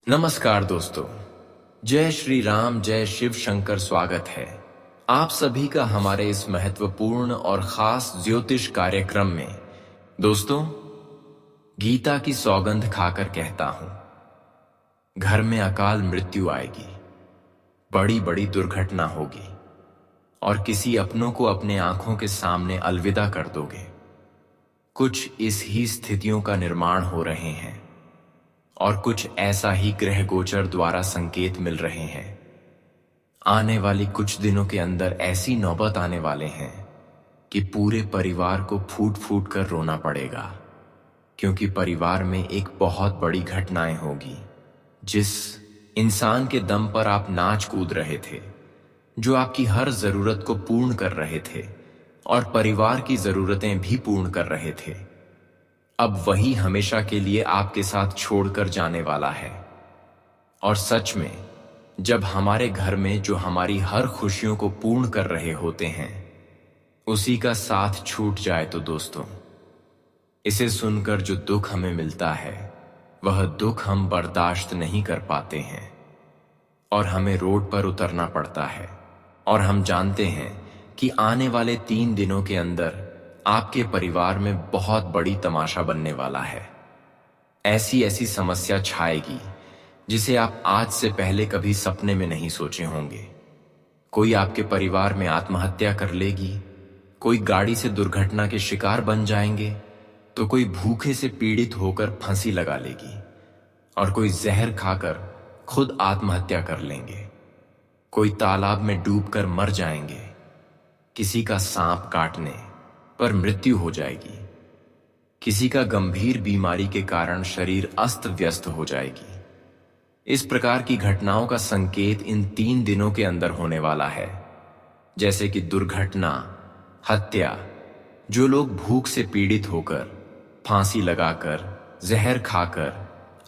नमस्कार दोस्तों। जय श्री राम, जय शिव शंकर। स्वागत है आप सभी का हमारे इस महत्वपूर्ण और खास ज्योतिष कार्यक्रम में। दोस्तों, गीता की सौगंध खाकर कहता हूं, घर में अकाल मृत्यु आएगी, बड़ी बड़ी दुर्घटना होगी और किसी अपनों को अपने आंखों के सामने अलविदा कर दोगे। कुछ इस ही स्थितियों का निर्माण हो रहे हैं और कुछ ऐसा ही ग्रह गोचर द्वारा संकेत मिल रहे हैं। आने वाली कुछ दिनों के अंदर ऐसी नौबत आने वाले हैं कि पूरे परिवार को फूट फूट कर रोना पड़ेगा, क्योंकि परिवार में एक बहुत बड़ी घटनाएं होगी। जिस इंसान के दम पर आप नाच कूद रहे थे, जो आपकी हर जरूरत को पूर्ण कर रहे थे और परिवार की जरूरतें भी पूर्ण कर रहे थे, अब वही हमेशा के लिए आपके साथ छोड़कर जाने वाला है। और सच में, जब हमारे घर में जो हमारी हर खुशियों को पूर्ण कर रहे होते हैं, उसी का साथ छूट जाए तो दोस्तों, इसे सुनकर जो दुख हमें मिलता है, वह दुख हम बर्दाश्त नहीं कर पाते हैं और हमें रोड पर उतरना पड़ता है। और हम जानते हैं कि आने वाले 3 दिनों के अंदर आपके परिवार में बहुत बड़ी तमाशा बनने वाला है। ऐसी ऐसी समस्या छाएगी जिसे आप आज से पहले कभी सपने में नहीं सोचे होंगे। कोई आपके परिवार में आत्महत्या कर लेगी, कोई गाड़ी से दुर्घटना के शिकार बन जाएंगे, तो कोई भूखे से पीड़ित होकर फांसी लगा लेगी और कोई जहर खाकर खुद आत्महत्या कर लेंगे। कोई तालाब में डूबकर मर जाएंगे, किसी का सांप काटने पर मृत्यु हो जाएगी, किसी का गंभीर बीमारी के कारण शरीर अस्त व्यस्त हो जाएगी। इस प्रकार की घटनाओं का संकेत इन 3 दिनों के अंदर होने वाला है, जैसे कि दुर्घटना, हत्या, जो लोग भूख से पीड़ित होकर, फांसी लगाकर, जहर खाकर,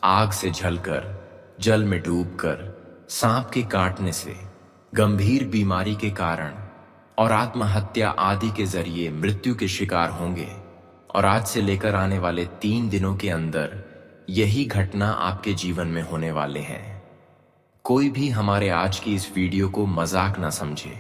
आग से झलकर, जल में डूबकर, सांप के काटने से, गंभीर बीमारी के कारण और आत्महत्या आदि के जरिए मृत्यु के शिकार होंगे। और आज से लेकर आने वाले 3 दिनों के अंदर यही घटना आपके जीवन में होने वाले हैं। कोई भी हमारे आज की इस वीडियो को मजाक ना समझे,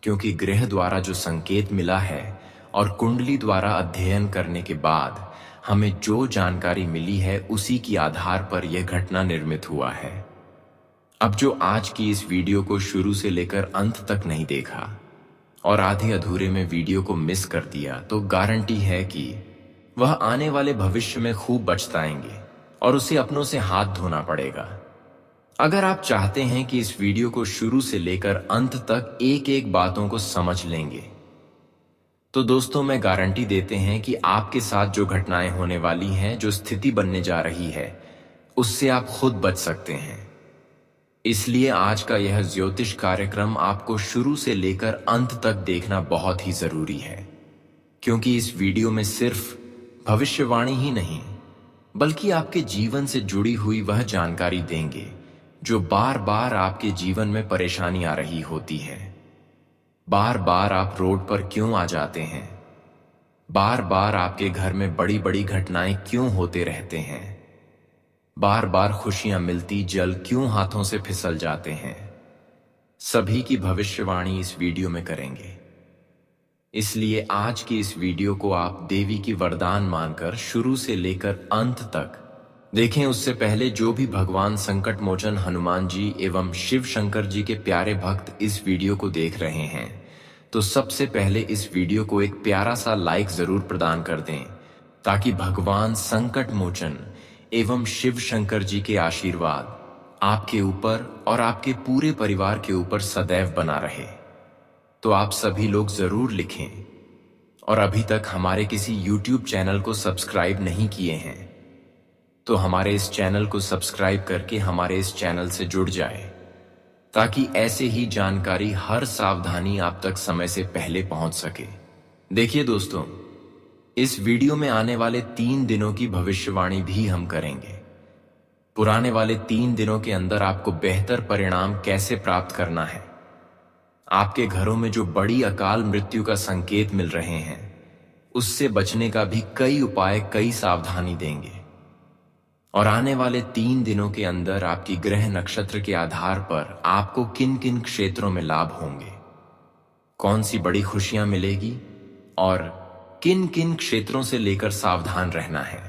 क्योंकि ग्रह द्वारा जो संकेत मिला है और कुंडली द्वारा अध्ययन करने के बाद हमें जो जानकारी मिली है, उसी के आधार पर यह घटना निर्मित हुआ है। अब जो आज की इस वीडियो को शुरू से लेकर अंत तक नहीं देखा और आधे अधूरे में वीडियो को मिस कर दिया, तो गारंटी है कि वह आने वाले भविष्य में खूब पछताएंगे और उसे अपनों से हाथ धोना पड़ेगा। अगर आप चाहते हैं कि इस वीडियो को शुरू से लेकर अंत तक एक एक बातों को समझ लेंगे, तो दोस्तों मैं गारंटी देते हैं कि आपके साथ जो घटनाएं होने वाली हैं, जो स्थिति बनने जा रही है, उससे आप खुद बच सकते हैं। इसलिए आज का यह ज्योतिष कार्यक्रम आपको शुरू से लेकर अंत तक देखना बहुत ही जरूरी है, क्योंकि इस वीडियो में सिर्फ भविष्यवाणी ही नहीं, बल्कि आपके जीवन से जुड़ी हुई वह जानकारी देंगे जो बार बार आपके जीवन में परेशानी आ रही होती है। बार बार आप रोड पर क्यों आ जाते हैं, बार बार आपके घर में बड़ी बड़ी घटनाएं क्यों होते रहते हैं, बार बार खुशियां मिलती जल क्यों हाथों से फिसल जाते हैं, सभी की भविष्यवाणी इस वीडियो में करेंगे। इसलिए आज की इस वीडियो को आप देवी की वरदान मानकर शुरू से लेकर अंत तक देखें। उससे पहले जो भी भगवान संकट मोचन हनुमान जी एवं शिव शंकर जी के प्यारे भक्त इस वीडियो को देख रहे हैं, तो सबसे पहले इस वीडियो को एक प्यारा सा लाइक जरूर प्रदान कर दें, ताकि भगवान संकट मोचन एवं शिव शंकर जी के आशीर्वाद आपके ऊपर और आपके पूरे परिवार के ऊपर सदैव बना रहे। तो आप सभी लोग जरूर लिखें, और अभी तक हमारे किसी YouTube चैनल को सब्सक्राइब नहीं किए हैं, तो हमारे इस चैनल को सब्सक्राइब करके हमारे इस चैनल से जुड़ जाए, ताकि ऐसे ही जानकारी हर सावधानी आप तक समय से पहले पहुंच सके। देखिए दोस्तों, इस वीडियो में आने वाले 3 दिनों की भविष्यवाणी भी हम करेंगे। पुराने वाले 3 दिनों के अंदर आपको बेहतर परिणाम कैसे प्राप्त करना है, आपके घरों में जो बड़ी अकाल मृत्यु का संकेत मिल रहे हैं, उससे बचने का भी कई उपाय, कई सावधानी देंगे। और आने वाले 3 दिनों के अंदर आपकी ग्रह नक्षत्र के आधार पर आपको किन किन क्षेत्रों में लाभ होंगे, कौन सी बड़ी खुशियां मिलेगी और किन किन क्षेत्रों से लेकर सावधान रहना है।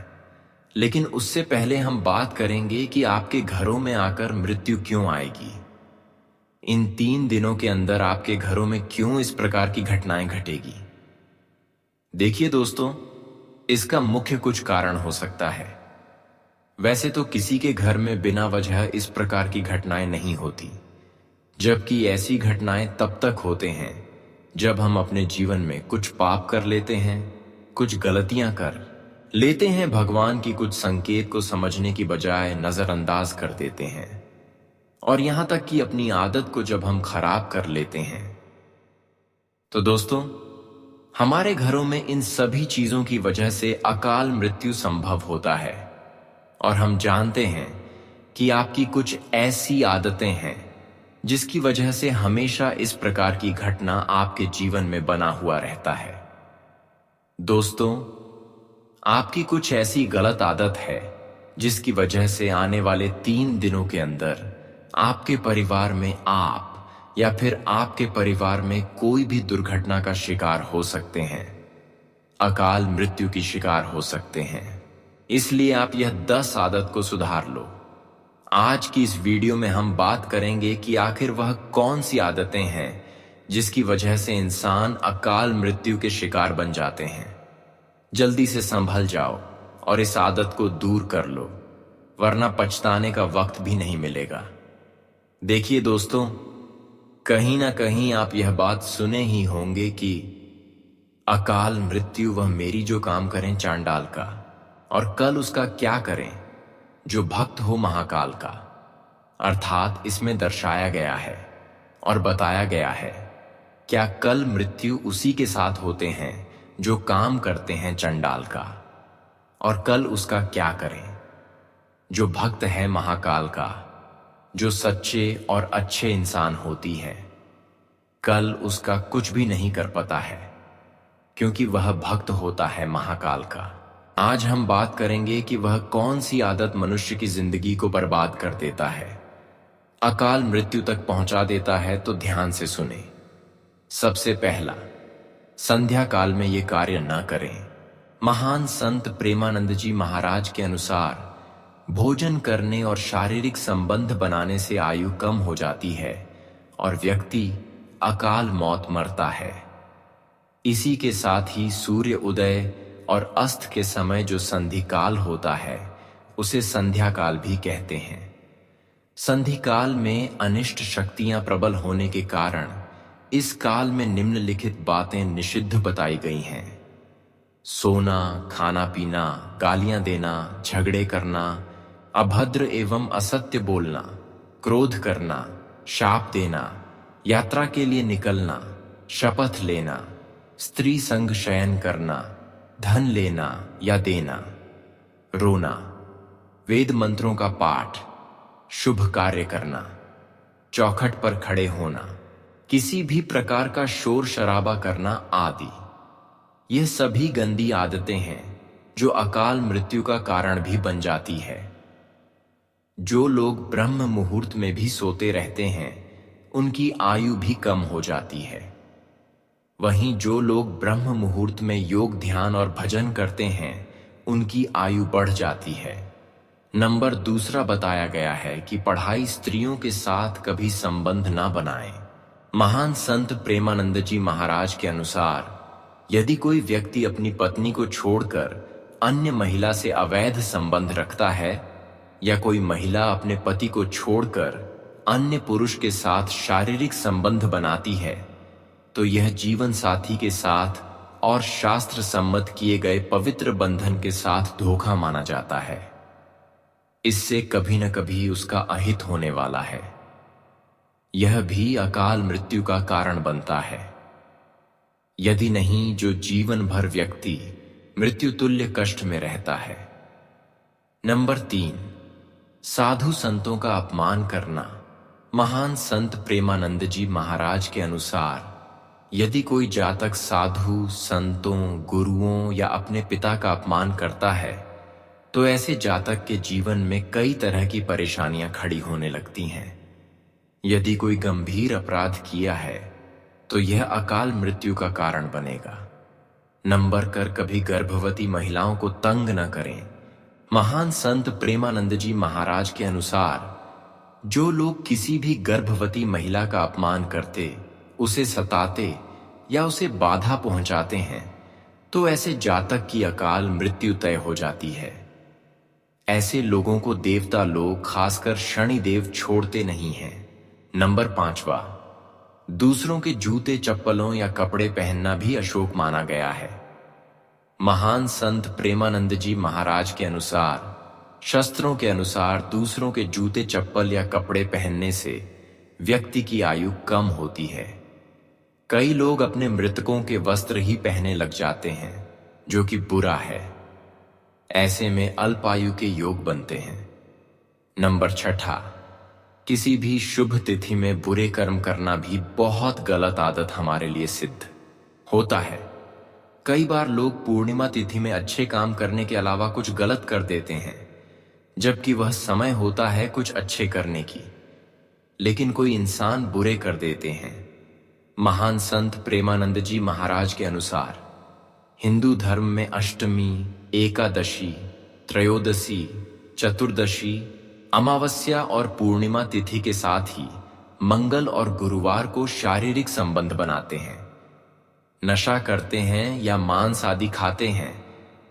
लेकिन उससे पहले हम बात करेंगे कि आपके घरों में आकर मृत्यु क्यों आएगी। इन 3 दिनों के अंदर आपके घरों में क्यों इस प्रकार की घटनाएं घटेगी। देखिए दोस्तों, इसका मुख्य कुछ कारण हो सकता है। वैसे तो किसी के घर में बिना वजह इस प्रकार की घटनाएं नहीं होती, जबकि ऐसी घटनाएं तब तक होते हैं जब हम अपने जीवन में कुछ पाप कर लेते हैं, कुछ गलतियां कर लेते हैं, भगवान की कुछ संकेत को समझने की बजाय नजरअंदाज कर देते हैं, और यहां तक कि अपनी आदत को जब हम खराब कर लेते हैं। तो दोस्तों, हमारे घरों में इन सभी चीजों की वजह से अकाल मृत्यु संभव होता है। और हम जानते हैं कि आपकी कुछ ऐसी आदतें हैं जिसकी वजह से हमेशा इस प्रकार की घटना आपके जीवन में बना हुआ रहता है। दोस्तों, आपकी कुछ ऐसी गलत आदत है जिसकी वजह से आने वाले 3 दिनों के अंदर आपके परिवार में आप या फिर आपके परिवार में कोई भी दुर्घटना का शिकार हो सकते हैं, अकाल मृत्यु की शिकार हो सकते हैं। इसलिए आप यह 10 आदत को सुधार लो। आज की इस वीडियो में हम बात करेंगे कि आखिर वह कौन सी आदतें हैं जिसकी वजह से इंसान अकाल मृत्यु के शिकार बन जाते हैं। जल्दी से संभल जाओ और इस आदत को दूर कर लो, वरना पछताने का वक्त भी नहीं मिलेगा। देखिए दोस्तों, कहीं ना कहीं आप यह बात सुने ही होंगे कि अकाल मृत्यु वह मेरी जो काम करें चांडाल का, और कल उसका क्या करें जो भक्त हो महाकाल का। अर्थात इसमें दर्शाया गया है और बताया गया है, क्या कल मृत्यु उसी के साथ होते हैं जो काम करते हैं चंडाल का, और कल उसका क्या करें जो भक्त है महाकाल का, जो सच्चे और अच्छे इंसान होती है। कल उसका कुछ भी नहीं कर पाता है क्योंकि वह भक्त होता है महाकाल का। आज हम बात करेंगे कि वह कौन सी आदत मनुष्य की जिंदगी को बर्बाद कर देता है, अकाल मृत्यु तक पहुंचा देता है। तो ध्यान से सुने। सबसे पहला, संध्या काल में ये कार्य न करें। महान संत प्रेमानंद जी महाराज के अनुसार भोजन करने और शारीरिक संबंध बनाने से आयु कम हो जाती है और व्यक्ति अकाल मौत मरता है। इसी के साथ ही सूर्य उदय और अस्त के समय जो संधि काल होता है उसे संध्या काल भी कहते हैं। संधि काल में अनिष्ट शक्तियां प्रबल होने के कारण इस काल में निम्नलिखित बातें निषिद्ध बताई गई हैं: सोना, खाना पीना, गालियां देना, झगड़े करना, अभद्र एवं असत्य बोलना, क्रोध करना, शाप देना, यात्रा के लिए निकलना, शपथ लेना, स्त्री संग शयन करना, धन लेना या देना, रोना, वेद मंत्रों का पाठ, शुभ कार्य करना, चौखट पर खड़े होना, किसी भी प्रकार का शोर शराबा करना आदि। यह सभी गंदी आदतें हैं जो अकाल मृत्यु का कारण भी बन जाती है। जो लोग ब्रह्म मुहूर्त में भी सोते रहते हैं उनकी आयु भी कम हो जाती है। वहीं जो लोग ब्रह्म मुहूर्त में योग, ध्यान और भजन करते हैं उनकी आयु बढ़ जाती है। नंबर दूसरा बताया गया है कि पढ़ाई स्त्रियों के साथ कभी संबंध ना बनाएं। महान संत प्रेमानंद जी महाराज के अनुसार यदि कोई व्यक्ति अपनी पत्नी को छोड़कर अन्य महिला से अवैध संबंध रखता है या कोई महिला अपने पति को छोड़कर अन्य पुरुष के साथ शारीरिक संबंध बनाती है तो यह जीवन साथी के साथ और शास्त्र सम्मत किए गए पवित्र बंधन के साथ धोखा माना जाता है। इससे कभी न कभी उसका अहित होने वाला है। यह भी अकाल मृत्यु का कारण बनता है। यदि नहीं, जो जीवन भर व्यक्ति मृत्यु तुल्य कष्ट में रहता है। नंबर 3, साधु संतों का अपमान करना। महान संत प्रेमानंद जी महाराज के अनुसार यदि कोई जातक साधु, संतों, गुरुओं या अपने पिता का अपमान करता है तो ऐसे जातक के जीवन में कई तरह की परेशानियां खड़ी होने लगती हैं। यदि कोई गंभीर अपराध किया है तो यह अकाल मृत्यु का कारण बनेगा। नंबर कर कभी गर्भवती महिलाओं को तंग न करें। महान संत प्रेमानंद जी महाराज के अनुसार जो लोग किसी भी गर्भवती महिला का अपमान करते, उसे सताते या उसे बाधा पहुंचाते हैं तो ऐसे जातक की अकाल मृत्यु तय हो जाती है। ऐसे लोगों को देवता लोग खासकर शनिदेव छोड़ते नहीं हैं। नंबर 5वां, दूसरों के जूते चप्पलों या कपड़े पहनना भी अशुभ माना गया है। महान संत प्रेमानंद जी महाराज के अनुसार शास्त्रों के अनुसार दूसरों के जूते चप्पल या कपड़े पहनने से व्यक्ति की आयु कम होती है। कई लोग अपने मृतकों के वस्त्र ही पहनने लग जाते हैं, जो कि बुरा है। ऐसे में अल्पायु के योग बनते हैं। नंबर 6, किसी भी शुभ तिथि में बुरे कर्म करना भी बहुत गलत आदत हमारे लिए सिद्ध होता है। कई बार लोग पूर्णिमा तिथि में अच्छे काम करने के अलावा कुछ गलत कर देते हैं, जबकि वह समय होता है कुछ अच्छे करने की, लेकिन कोई इंसान बुरे कर देते हैं। महान संत प्रेमानंद जी महाराज के अनुसार हिंदू धर्म में अष्टमी, एकादशी, त्रयोदशी, चतुर्दशी, अमावस्या और पूर्णिमा तिथि के साथ ही मंगल और गुरुवार को शारीरिक संबंध बनाते हैं। नशा करते हैं या मांस आदि खाते हैं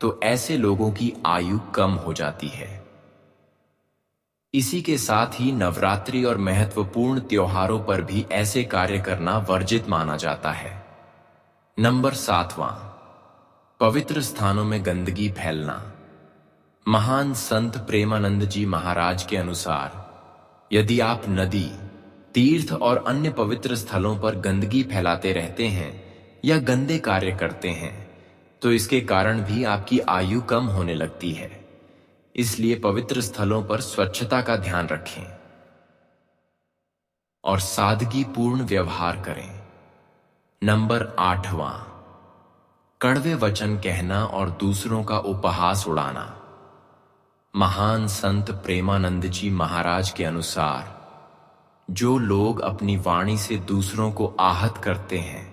तो ऐसे लोगों की आयु कम हो जाती है। इसी के साथ ही नवरात्रि और महत्वपूर्ण त्योहारों पर भी ऐसे कार्य करना वर्जित माना जाता है। नंबर 7वां, पवित्र स्थानों में गंदगी फैलना। महान संत प्रेमानंद जी महाराज के अनुसार यदि आप नदी, तीर्थ और अन्य पवित्र स्थलों पर गंदगी फैलाते रहते हैं या गंदे कार्य करते हैं तो इसके कारण भी आपकी आयु कम होने लगती है। इसलिए पवित्र स्थलों पर स्वच्छता का ध्यान रखें और सादगीपूर्ण व्यवहार करें। नंबर 8वां, कड़वे वचन कहना और दूसरों का उपहास उड़ाना। महान संत प्रेमानंद जी महाराज के अनुसार जो लोग अपनी वाणी से दूसरों को आहत करते हैं,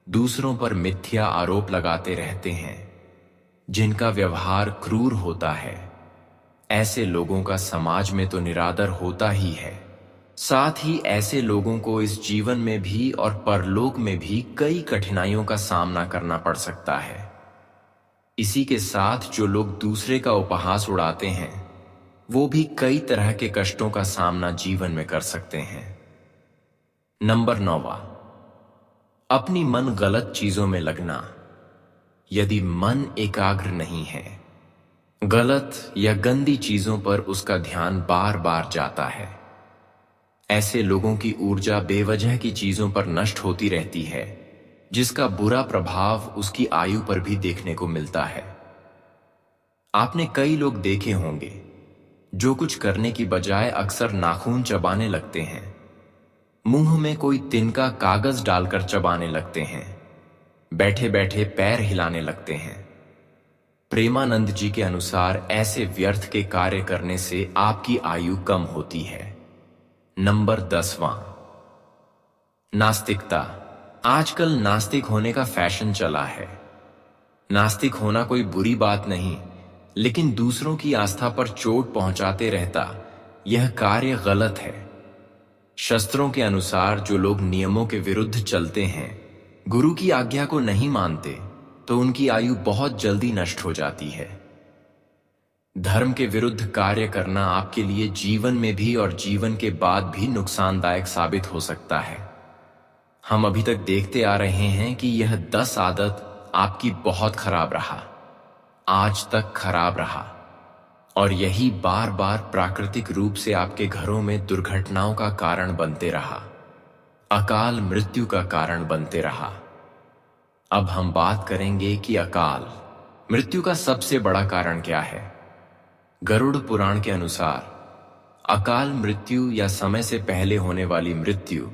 दूसरों पर मिथ्या आरोप लगाते रहते हैं, जिनका व्यवहार क्रूर होता है, ऐसे लोगों का समाज में तो निरादर होता ही है, साथ ही ऐसे लोगों को इस जीवन में भी और परलोक में भी कई कठिनाइयों का सामना करना पड़ सकता है। इसी के साथ जो लोग दूसरे का उपहास उड़ाते हैं वो भी कई तरह के कष्टों का सामना जीवन में कर सकते हैं। नंबर 9वां, अपनी मन गलत चीजों में लगना। यदि मन एकाग्र नहीं है, गलत या गंदी चीजों पर उसका ध्यान बार बार जाता है, ऐसे लोगों की ऊर्जा बेवजह की चीजों पर नष्ट होती रहती है, जिसका बुरा प्रभाव उसकी आयु पर भी देखने को मिलता है। आपने कई लोग देखे होंगे जो कुछ करने की बजाय अक्सर नाखून चबाने लगते हैं, मुंह में कोई तिनका कागज डालकर चबाने लगते हैं, बैठे बैठे पैर हिलाने लगते हैं। प्रेमानंद जी के अनुसार ऐसे व्यर्थ के कार्य करने से आपकी आयु कम होती है। नंबर 10वां, नास्तिकता। आजकल नास्तिक होने का फैशन चला है। नास्तिक होना कोई बुरी बात नहीं, लेकिन दूसरों की आस्था पर चोट पहुंचाते रहता यह कार्य गलत है। शास्त्रों के अनुसार जो लोग नियमों के विरुद्ध चलते हैं, गुरु की आज्ञा को नहीं मानते, तो उनकी आयु बहुत जल्दी नष्ट हो जाती है। धर्म के विरुद्ध कार्य करना आपके लिए जीवन में भी और जीवन के बाद भी नुकसानदायक साबित हो सकता है। हम अभी तक देखते आ रहे हैं कि यह 10 आदत आपकी बहुत खराब रहा, आज तक खराब रहा, और यही बार बार प्राकृतिक रूप से आपके घरों में दुर्घटनाओं का कारण बनते रहा, अकाल मृत्यु का कारण बनते रहा। अब हम बात करेंगे कि अकाल मृत्यु का सबसे बड़ा कारण क्या है। गरुड़ पुराण के अनुसार अकाल मृत्यु या समय से पहले होने वाली मृत्यु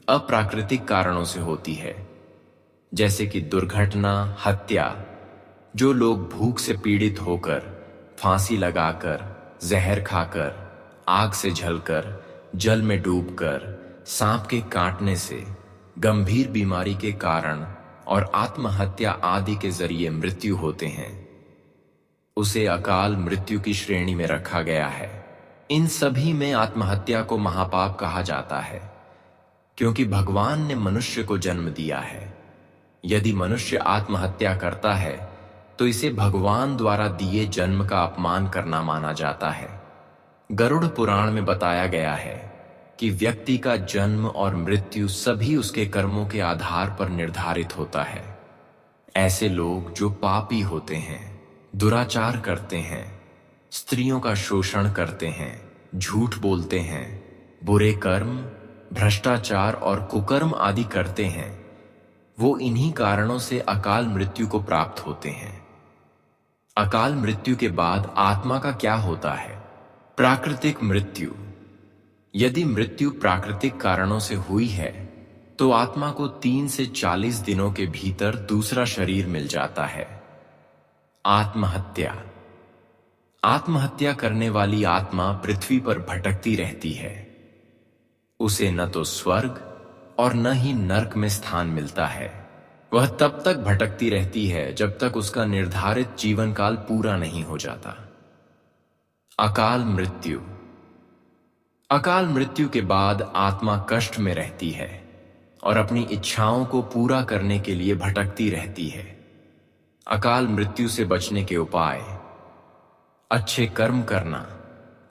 अप्राकृतिक कारणों से होती है, जैसे कि दुर्घटना, हत्या, जो लोग भूख से पीड़ित होकर फांसी लगाकर, जहर खाकर, आग से झलकर, जल में डूबकर, सांप के काटने से, गंभीर बीमारी के कारण और आत्महत्या आदि के जरिए मृत्यु होते हैं, उसे अकाल मृत्यु की श्रेणी में रखा गया है। इन सभी में आत्महत्या को महापाप कहा जाता है, क्योंकि भगवान ने मनुष्य को जन्म दिया है। यदि मनुष्य आत्महत्या करता है तो इसे भगवान द्वारा दिए जन्म का अपमान करना माना जाता है। गरुड़ पुराण में बताया गया है कि व्यक्ति का जन्म और मृत्यु सभी उसके कर्मों के आधार पर निर्धारित होता है। ऐसे लोग जो पापी होते हैं, दुराचार करते हैं, स्त्रियों का शोषण करते हैं, झूठ बोलते हैं, बुरे कर्म, भ्रष्टाचार और कुकर्म आदि करते हैं, वो इन्हीं कारणों से अकाल मृत्यु को प्राप्त होते हैं। अकाल मृत्यु के बाद आत्मा का क्या होता है? प्राकृतिक मृत्यु। यदि मृत्यु प्राकृतिक कारणों से हुई है तो आत्मा को 3 से 40 दिनों के भीतर दूसरा शरीर मिल जाता है। आत्महत्या। आत्महत्या करने वाली आत्मा पृथ्वी पर भटकती रहती है। उसे न तो स्वर्ग और न ही नरक में स्थान मिलता है। वह तब तक भटकती रहती है जब तक उसका निर्धारित जीवन काल पूरा नहीं हो जाता। अकाल मृत्यु। अकाल मृत्यु के बाद आत्मा कष्ट में रहती है और अपनी इच्छाओं को पूरा करने के लिए भटकती रहती है। अकाल मृत्यु से बचने के उपाय: अच्छे कर्म करना,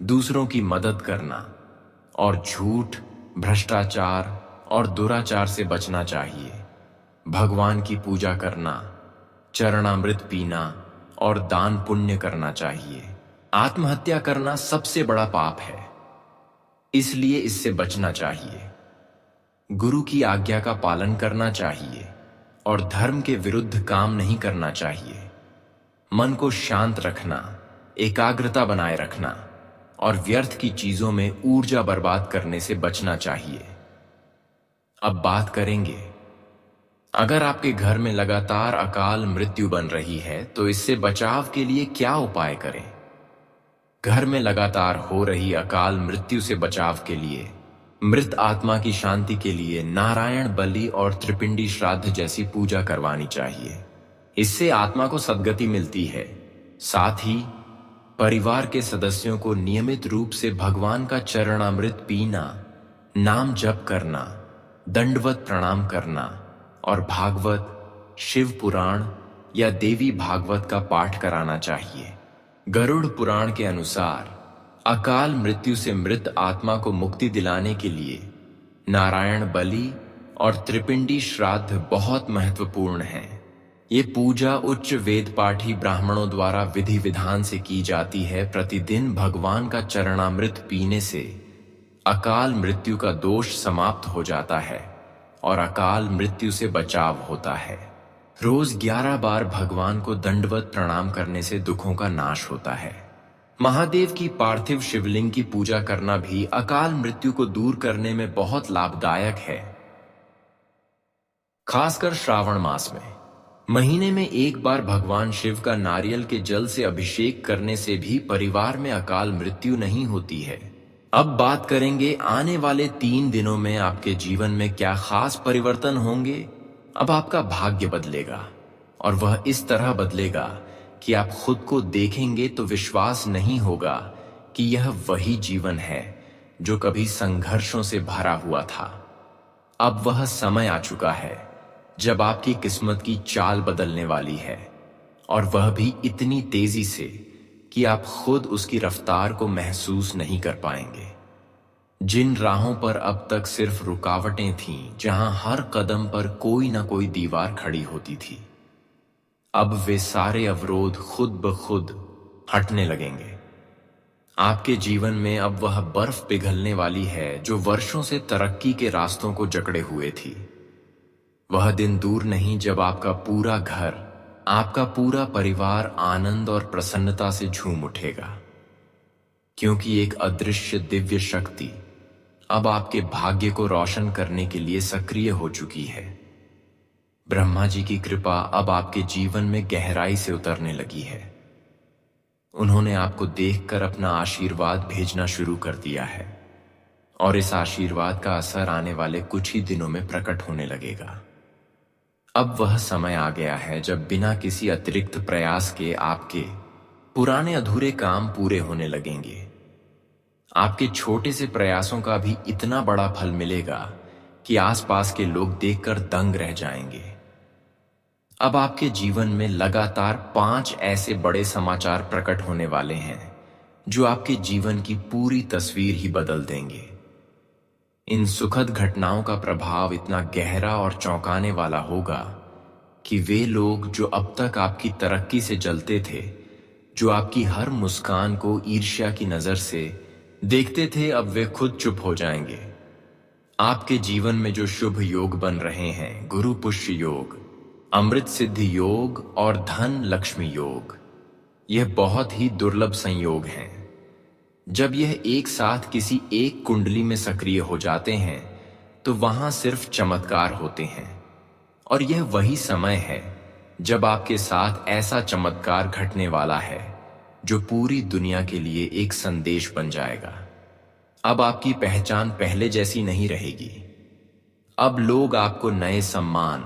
दूसरों की मदद करना और झूठ, भ्रष्टाचार और दुराचार से बचना चाहिए। भगवान की पूजा करना, चरणामृत पीना और दान पुण्य करना चाहिए। आत्महत्या करना सबसे बड़ा पाप है, इसलिए इससे बचना चाहिए। गुरु की आज्ञा का पालन करना चाहिए और धर्म के विरुद्ध काम नहीं करना चाहिए। मन को शांत रखना, एकाग्रता बनाए रखना और व्यर्थ की चीजों में ऊर्जा बर्बाद करने से बचना चाहिए। अब बात करेंगे, अगर आपके घर में लगातार अकाल मृत्यु बन रही है तो इससे बचाव के लिए क्या उपाय करें? घर में लगातार हो रही अकाल मृत्यु से बचाव के लिए मृत आत्मा की शांति के लिए नारायण बलि और त्रिपिंडी श्राद्ध जैसी पूजा करवानी चाहिए। इससे आत्मा को सद्गति मिलती है। साथ ही परिवार के सदस्यों को नियमित रूप से भगवान का चरणामृत पीना, नाम जप करना, दंडवत प्रणाम करना और भागवत, शिव पुराण या देवी भागवत का पाठ कराना चाहिए। गरुड़ पुराण के अनुसार अकाल मृत्यु से मृत आत्मा को मुक्ति दिलाने के लिए नारायण बलि और त्रिपिंडी श्राद्ध बहुत महत्वपूर्ण है। ये पूजा उच्च वेद पाठी ब्राह्मणों द्वारा विधि विधान से की जाती है। प्रतिदिन भगवान का चरणामृत पीने से अकाल मृत्यु का दोष समाप्त हो जाता है और अकाल मृत्यु से बचाव होता है। रोज 11 बार भगवान को दंडवत प्रणाम करने से दुखों का नाश होता है। महादेव की पार्थिव शिवलिंग की पूजा करना भी अकाल मृत्यु को दूर करने में बहुत लाभदायक है। खासकर श्रावण मास में महीने में एक बार भगवान शिव का नारियल के जल से अभिषेक करने से भी परिवार में अकाल मृत्यु नहीं होती है। अब बात करेंगे आने वाले 3 दिनों में आपके जीवन में क्या खास परिवर्तन होंगे। अब आपका भाग्य बदलेगा और वह इस तरह बदलेगा कि आप खुद को देखेंगे तो विश्वास नहीं होगा कि यह वही जीवन है जो कभी संघर्षों से भरा हुआ था। अब वह समय आ चुका है जब आपकी किस्मत की चाल बदलने वाली है, और वह भी इतनी तेजी से कि आप खुद उसकी रफ्तार को महसूस नहीं कर पाएंगे। जिन राहों पर अब तक सिर्फ रुकावटें थीं, जहां हर कदम पर कोई ना कोई दीवार खड़ी होती थी, अब वे सारे अवरोध खुद ब खुद हटने लगेंगे। आपके जीवन में अब वह बर्फ पिघलने वाली है जो वर्षों से तरक्की के रास्तों को जकड़े हुए थी। वह दिन दूर नहीं जब आपका पूरा घर, आपका पूरा परिवार आनंद और प्रसन्नता से झूम उठेगा, क्योंकि एक अदृश्य दिव्य शक्ति अब आपके भाग्य को रोशन करने के लिए सक्रिय हो चुकी है। ब्रह्मा जी की कृपा अब आपके जीवन में गहराई से उतरने लगी है। उन्होंने आपको देखकर अपना आशीर्वाद भेजना शुरू कर दिया है और इस आशीर्वाद का असर आने वाले कुछ ही दिनों में प्रकट होने लगेगा। अब वह समय आ गया है जब बिना किसी अतिरिक्त प्रयास के आपके पुराने अधूरे काम पूरे होने लगेंगे। आपके छोटे से प्रयासों का भी इतना बड़ा फल मिलेगा कि आसपास के लोग देखकर दंग रह जाएंगे। अब आपके जीवन में लगातार 5 ऐसे बड़े समाचार प्रकट होने वाले हैं जो आपके जीवन की पूरी तस्वीर ही बदल देंगे। इन सुखद घटनाओं का प्रभाव इतना गहरा और चौंकाने वाला होगा कि वे लोग जो अब तक आपकी तरक्की से जलते थे, जो आपकी हर मुस्कान को ईर्ष्या की नजर से देखते थे, अब वे खुद चुप हो जाएंगे। आपके जीवन में जो शुभ योग बन रहे हैं, गुरु पुष्य योग, अमृत सिद्धि योग और धन लक्ष्मी योग, यह बहुत ही दुर्लभ संयोग हैं। जब यह एक साथ किसी एक कुंडली में सक्रिय हो जाते हैं तो वहां सिर्फ चमत्कार होते हैं, और यह वही समय है जब आपके साथ ऐसा चमत्कार घटने वाला है जो पूरी दुनिया के लिए एक संदेश बन जाएगा। अब आपकी पहचान पहले जैसी नहीं रहेगी। अब लोग आपको नए सम्मान,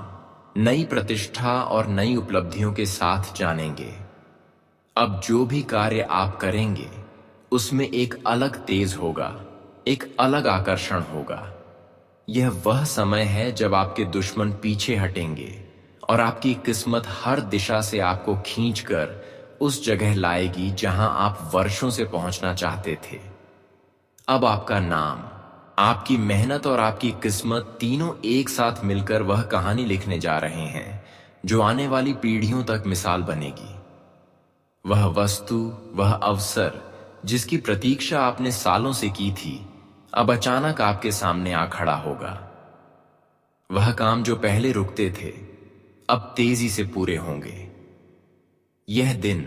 नई प्रतिष्ठा और नई उपलब्धियों के साथ जानेंगे। अब जो भी कार्य आप करेंगे उसमें एक अलग तेज होगा, एक अलग आकर्षण होगा। यह वह समय है जब आपके दुश्मन पीछे हटेंगे और आपकी किस्मत हर दिशा से आपको खींचकर उस जगह लाएगी जहां आप वर्षों से पहुंचना चाहते थे। अब आपका नाम, आपकी मेहनत और आपकी किस्मत तीनों एक साथ मिलकर वह कहानी लिखने जा रहे हैं जो आने वाली पीढ़ियों तक मिसाल बनेगी। वह वस्तु, वह अवसर जिसकी प्रतीक्षा आपने सालों से की थी, अब अचानक आपके सामने आ खड़ा होगा। वह काम जो पहले रुकते थे अब तेजी से पूरे होंगे। यह दिन,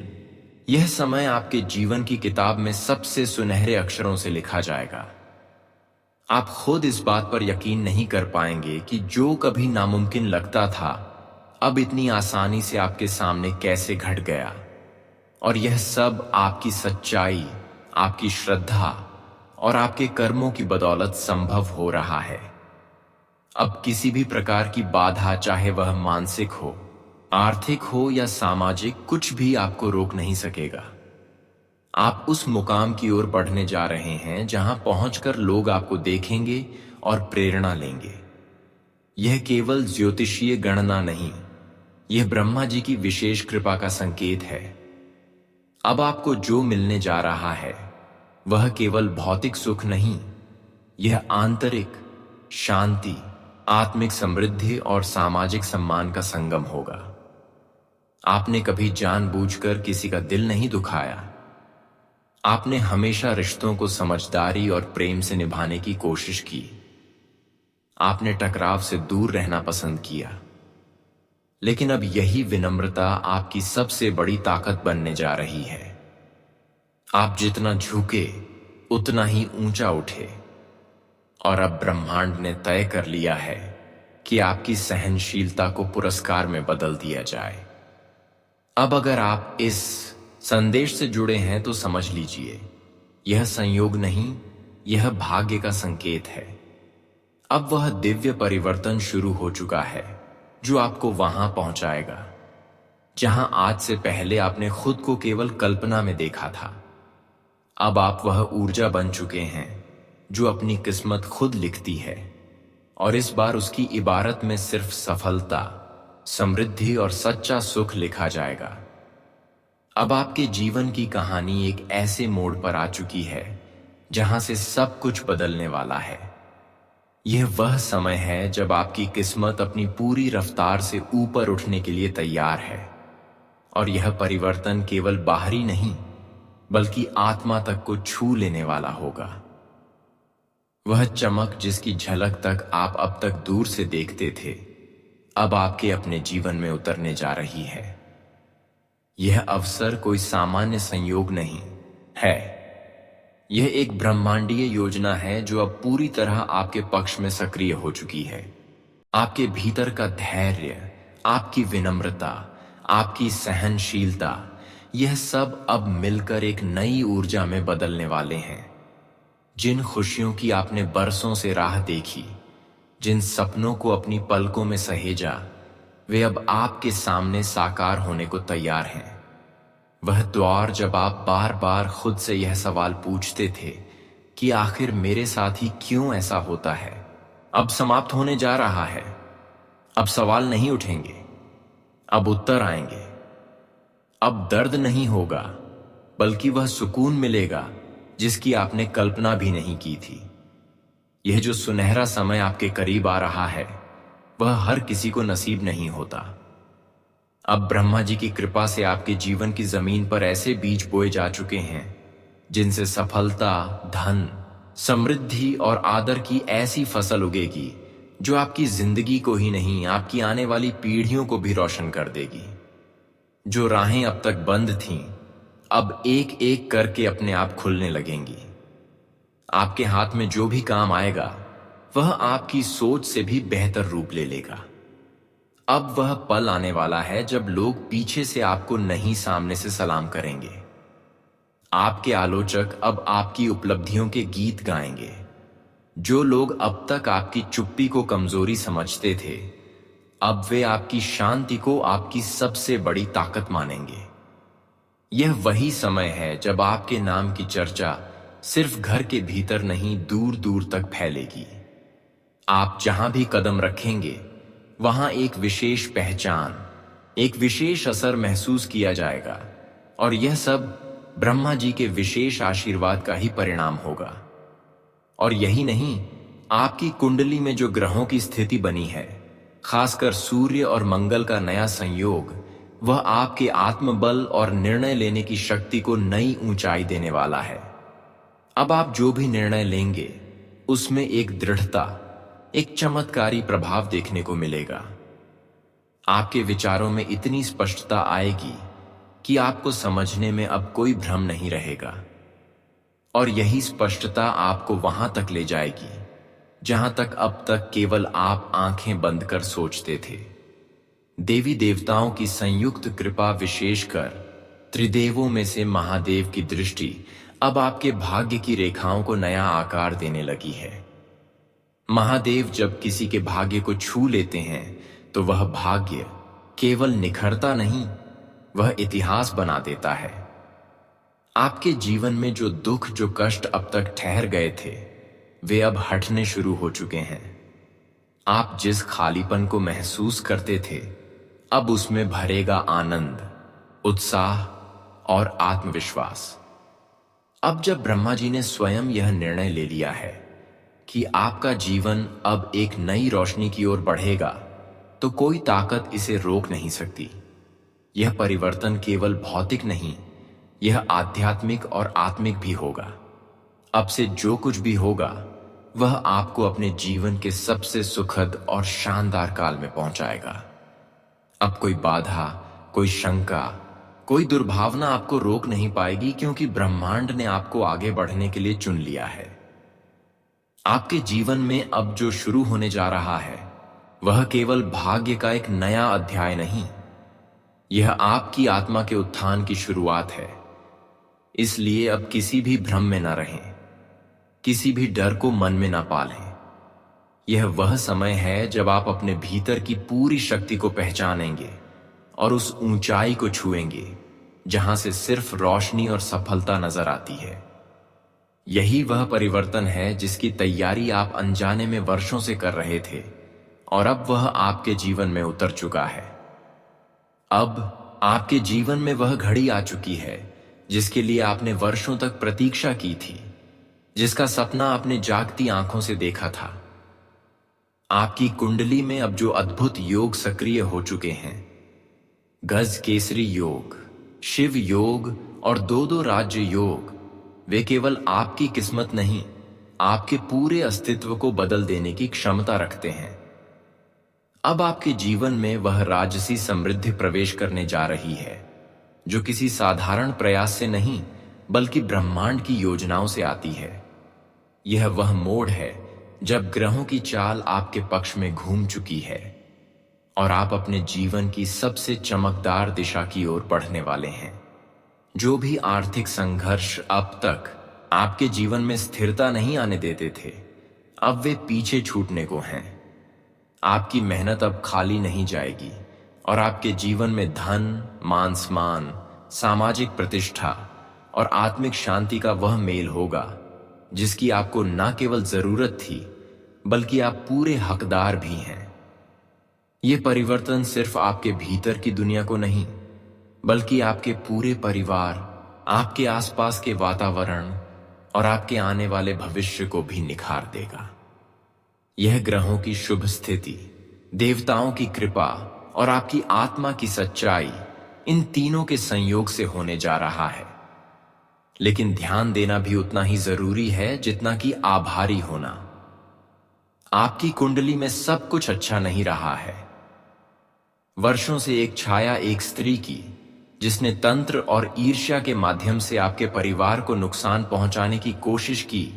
यह समय आपके जीवन की किताब में सबसे सुनहरे अक्षरों से लिखा जाएगा। आप खुद इस बात पर यकीन नहीं कर पाएंगे कि जो कभी नामुमकिन लगता था अब इतनी आसानी से आपके सामने कैसे घट गया। और यह सब आपकी सच्चाई, आपकी श्रद्धा और आपके कर्मों की बदौलत संभव हो रहा है। अब किसी भी प्रकार की बाधा, चाहे वह मानसिक हो, आर्थिक हो या सामाजिक, कुछ भी आपको रोक नहीं सकेगा। आप उस मुकाम की ओर बढ़ने जा रहे हैं जहां पहुंचकर लोग आपको देखेंगे और प्रेरणा लेंगे। यह केवल ज्योतिषीय गणना नहीं, यह ब्रह्मा जी की विशेष कृपा का संकेत है। अब आपको जो मिलने जा रहा है वह केवल भौतिक सुख नहीं, यह आंतरिक शांति, आत्मिक समृद्धि और सामाजिक सम्मान का संगम होगा। आपने कभी जानबूझकर किसी का दिल नहीं दुखाया। आपने हमेशा रिश्तों को समझदारी और प्रेम से निभाने की कोशिश की। आपने टकराव से दूर रहना पसंद किया। लेकिन अब यही विनम्रता आपकी सबसे बड़ी ताकत बनने जा रही है। आप जितना झुके उतना ही ऊंचा उठे, और अब ब्रह्मांड ने तय कर लिया है कि आपकी सहनशीलता को पुरस्कार में बदल दिया जाए। अब अगर आप इस संदेश से जुड़े हैं तो समझ लीजिए, यह संयोग नहीं, यह भाग्य का संकेत है। अब वह दिव्य परिवर्तन शुरू हो चुका है जो आपको वहां पहुंचाएगा जहां आज से पहले आपने खुद को केवल कल्पना में देखा था। अब आप वह ऊर्जा बन चुके हैं जो अपनी किस्मत खुद लिखती है, और इस बार उसकी इबारत में सिर्फ सफलता, समृद्धि और सच्चा सुख लिखा जाएगा। अब आपके जीवन की कहानी एक ऐसे मोड़ पर आ चुकी है जहां से सब कुछ बदलने वाला है। यह वह समय है जब आपकी किस्मत अपनी पूरी रफ्तार से ऊपर उठने के लिए तैयार है, और यह परिवर्तन केवल बाहरी नहीं बल्कि आत्मा तक को छू लेने वाला होगा। वह चमक जिसकी झलक तक आप अब तक दूर से देखते थे, अब आपके अपने जीवन में उतरने जा रही है। यह अवसर कोई सामान्य संयोग नहीं है, यह एक ब्रह्मांडीय योजना है जो अब पूरी तरह आपके पक्ष में सक्रिय हो चुकी है। आपके भीतर का धैर्य, आपकी विनम्रता, आपकी सहनशीलता, यह सब अब मिलकर एक नई ऊर्जा में बदलने वाले हैं। जिन खुशियों की आपने बरसों से राह देखी, जिन सपनों को अपनी पलकों में सहेजा, वे अब आपके सामने साकार होने को तैयार हैं। वह द्वार जब आप बार बार खुद से यह सवाल पूछते थे कि आखिर मेरे साथ ही क्यों ऐसा होता है, अब समाप्त होने जा रहा है। अब सवाल नहीं उठेंगे, अब उत्तर आएंगे। अब दर्द नहीं होगा, बल्कि वह सुकून मिलेगा जिसकी आपने कल्पना भी नहीं की थी। यह जो सुनहरा समय आपके करीब आ रहा है, वह हर किसी को नसीब नहीं होता। अब ब्रह्मा जी की कृपा से आपके जीवन की जमीन पर ऐसे बीज बोए जा चुके हैं जिनसे सफलता, धन, समृद्धि और आदर की ऐसी फसल उगेगी जो आपकी जिंदगी को ही नहीं, आपकी आने वाली पीढ़ियों को भी रोशन कर देगी। जो राहें अब तक बंद थीं, अब एक एक करके अपने आप खुलने लगेंगी। आपके हाथ में जो भी काम आएगा, वह आपकी सोच से भी बेहतर रूप ले लेगा। अब वह पल आने वाला है जब लोग पीछे से आपको नहीं, सामने से सलाम करेंगे। आपके आलोचक अब आपकी उपलब्धियों के गीत गाएंगे। जो लोग अब तक आपकी चुप्पी को कमजोरी समझते थे, अब वे आपकी शांति को आपकी सबसे बड़ी ताकत मानेंगे। यह वही समय है जब आपके नाम की चर्चा सिर्फ घर के भीतर नहीं, दूर दूर तक फैलेगी। आप जहां भी कदम रखेंगे, वहां एक विशेष पहचान, एक विशेष असर महसूस किया जाएगा, और यह सब ब्रह्मा जी के विशेष आशीर्वाद का ही परिणाम होगा। और यही नहीं, आपकी कुंडली में जो ग्रहों की स्थिति बनी है, खासकर सूर्य और मंगल का नया संयोग, वह आपके आत्मबल और निर्णय लेने की शक्ति को नई ऊंचाई देने वाला है। अब आप जो भी निर्णय लेंगे, उसमें एक दृढ़ता, एक चमत्कारी प्रभाव देखने को मिलेगा। आपके विचारों में इतनी स्पष्टता आएगी कि आपको समझने में अब कोई भ्रम नहीं रहेगा। और यही स्पष्टता आपको वहां तक ले जाएगी जहां तक अब तक केवल आप आंखें बंद कर सोचते थे। देवी देवताओं की संयुक्त कृपा, विशेषकर त्रिदेवों में से महादेव की दृष्टि, अब आपके भाग्य की रेखाओं को नया आकार देने लगी है। महादेव जब किसी के भाग्य को छू लेते हैं, तो वह भाग्य केवल निखरता नहीं, वह इतिहास बना देता है। आपके जीवन में जो दुख, जो कष्ट अब तक ठहर गए थे, वे अब हटने शुरू हो चुके हैं। आप जिस खालीपन को महसूस करते थे, अब उसमें भरेगा आनंद, उत्साह और आत्मविश्वास। अब जब ब्रह्मा जी ने स्वयं यह निर्णय ले लिया है कि आपका जीवन अब एक नई रोशनी की ओर बढ़ेगा, तो कोई ताकत इसे रोक नहीं सकती। यह परिवर्तन केवल भौतिक नहीं, यह आध्यात्मिक और आत्मिक भी होगा। अब से जो कुछ भी होगा, वह आपको अपने जीवन के सबसे सुखद और शानदार काल में पहुंचाएगा। अब कोई बाधा, कोई शंका, कोई दुर्भावना आपको रोक नहीं पाएगी, क्योंकि ब्रह्मांड ने आपको आगे बढ़ने के लिए चुन लिया है। आपके जीवन में अब जो शुरू होने जा रहा है, वह केवल भाग्य का एक नया अध्याय नहीं, यह आपकी आत्मा के उत्थान की शुरुआत है। इसलिए अब किसी भी भ्रम में न रहें, किसी भी डर को मन में न पालें। यह वह समय है जब आप अपने भीतर की पूरी शक्ति को पहचानेंगे और उस ऊंचाई को छुएंगे जहां से सिर्फ रोशनी और सफलता नजर आती है। यही वह परिवर्तन है जिसकी तैयारी आप अनजाने में वर्षों से कर रहे थे, और अब वह आपके जीवन में उतर चुका है। अब आपके जीवन में वह घड़ी आ चुकी है जिसके लिए आपने वर्षों तक प्रतीक्षा की थी, जिसका सपना आपने जागती आंखों से देखा था। आपकी कुंडली में अब जो अद्भुत योग सक्रिय हो चुके हैं, गज केसरी योग, शिव योग और दो राज्य योग, वे केवल आपकी किस्मत नहीं, आपके पूरे अस्तित्व को बदल देने की क्षमता रखते हैं। अब आपके जीवन में वह राजसी समृद्धि प्रवेश करने जा रही है जो किसी साधारण प्रयास से नहीं, बल्कि ब्रह्मांड की योजनाओं से आती है। यह वह मोड़ है जब ग्रहों की चाल आपके पक्ष में घूम चुकी है और आप अपने जीवन की सबसे चमकदार दिशा की ओर बढ़ने वाले हैं। जो भी आर्थिक संघर्ष अब तक आपके जीवन में स्थिरता नहीं आने देते थे, अब वे पीछे छूटने को हैं। आपकी मेहनत अब खाली नहीं जाएगी और आपके जीवन में धन, मान सम्मान, सामाजिक प्रतिष्ठा और आत्मिक शांति का वह मेल होगा जिसकी आपको न केवल जरूरत थी, बल्कि आप पूरे हकदार भी हैं। ये परिवर्तन सिर्फ आपके भीतर की दुनिया को नहीं, बल्कि आपके पूरे परिवार, आपके आसपास के वातावरण और आपके आने वाले भविष्य को भी निखार देगा। यह ग्रहों की शुभ स्थिति, देवताओं की कृपा और आपकी आत्मा की सच्चाई, इन तीनों के संयोग से होने जा रहा है। लेकिन ध्यान देना भी उतना ही जरूरी है जितना कि आभारी होना। आपकी कुंडली में सब कुछ अच्छा नहीं रहा है। वर्षों से एक छाया एक स्त्री की, जिसने तंत्र और ईर्ष्या के माध्यम से आपके परिवार को नुकसान पहुंचाने की कोशिश की,